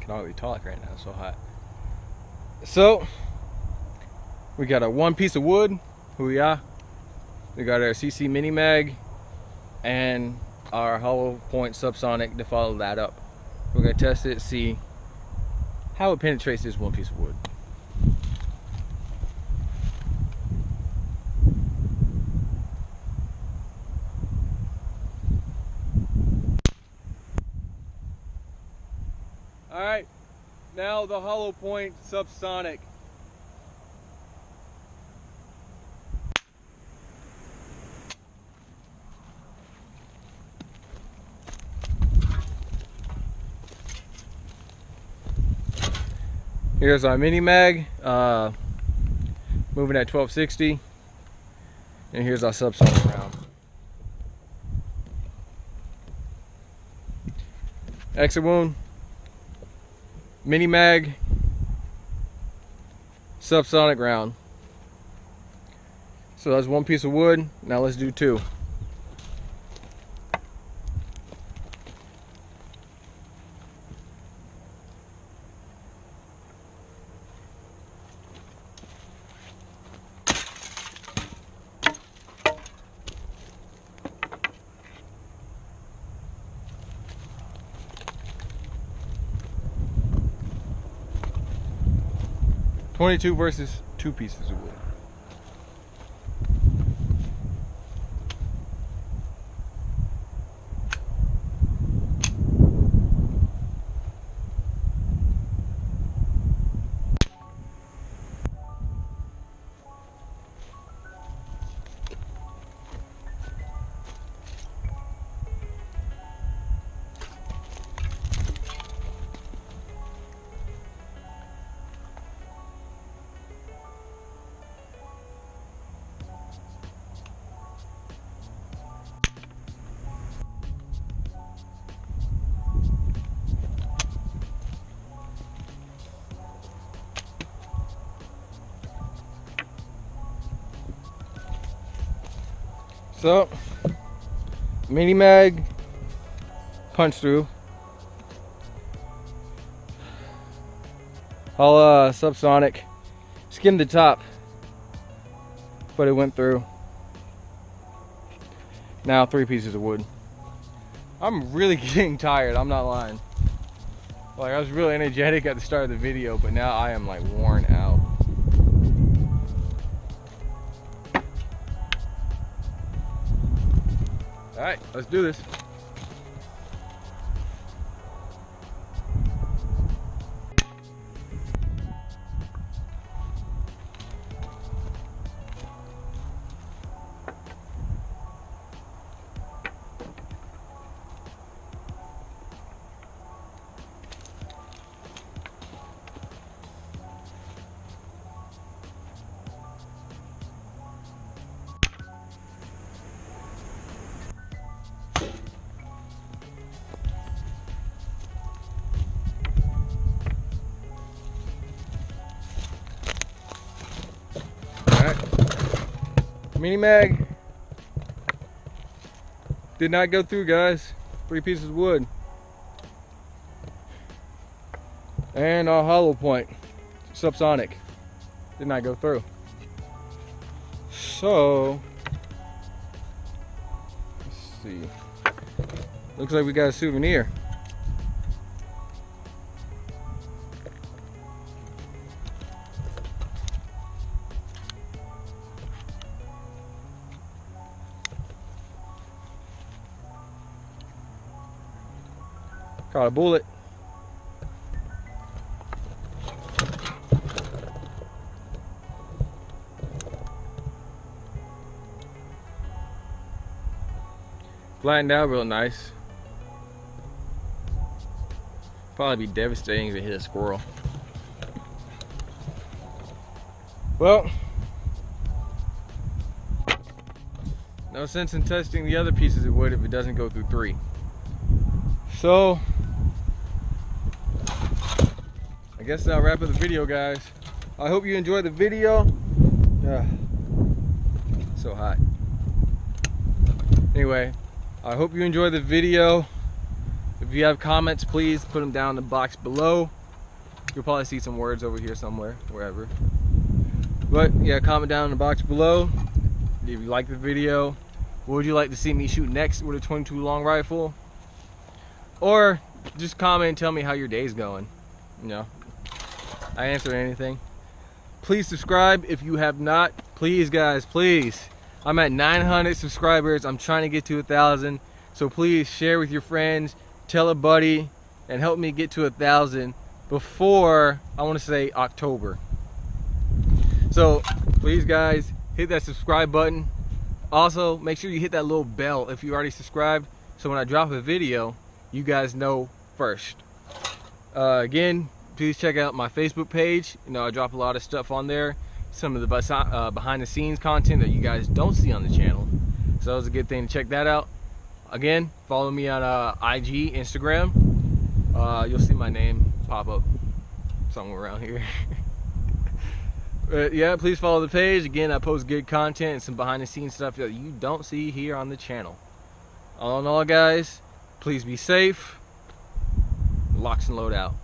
can hardly talk right now, it's so hot. So we got a one piece of wood, hoo-yah. We got our CC mini mag and our hollow point subsonic to follow that up. We're gonna test it, see how it penetrates this one piece of wood. All right, now the hollow point subsonic. Here's our mini mag, moving at 1260, and here's our subsonic round. Exit wound, mini mag, subsonic round. So that's one piece of wood. Now let's do two. .22 versus two pieces of wood. So, mini mag, punch through. I'll subsonic, skimmed the top, but it went through. Now three pieces of wood. I'm really getting tired, I'm not lying. Like, I was really energetic at the start of the video, but now I am like worn out. All right, let's do this. Mini mag did not go through, guys. Three pieces of wood. And our hollow point subsonic did not go through. So let's see. Looks like we got a souvenir. Caught a bullet. Flattened out real nice. Probably be devastating if it hit a squirrel. Well, no sense in testing the other pieces of wood if it doesn't go through three. So I guess that'll wrap up the video, guys. I hope you enjoyed the video. So hot. Anyway, I hope you enjoyed the video. If If you have comments, please put them down in the box below. You'll probably see some words over here somewhere, wherever. But yeah, comment down in the box below if you like the video. What would you like to see me shoot next with a 22 long rifle? Or just comment and tell me how your day's going. You know, I answer anything. Please subscribe if you have not. Please guys, please. I'm at 900 subscribers. I'm trying to get to 1,000. So please share with your friends, tell a buddy, and help me get to 1,000 before, I want to say, October. So please guys, hit that subscribe button. Also, make sure you hit that little bell if you already subscribed, so when I drop a video, you guys know first. Again, please check out my Facebook page. You know, I drop a lot of stuff on there. Some of the behind the scenes content that you guys don't see on the channel. So it's a good thing to check that out. Again, follow me on IG, Instagram. You'll see my name pop up somewhere around here. But yeah, please follow the page. Again, I post good content and some behind the scenes stuff that you don't see here on the channel. All in all guys, please be safe. Locks and load out.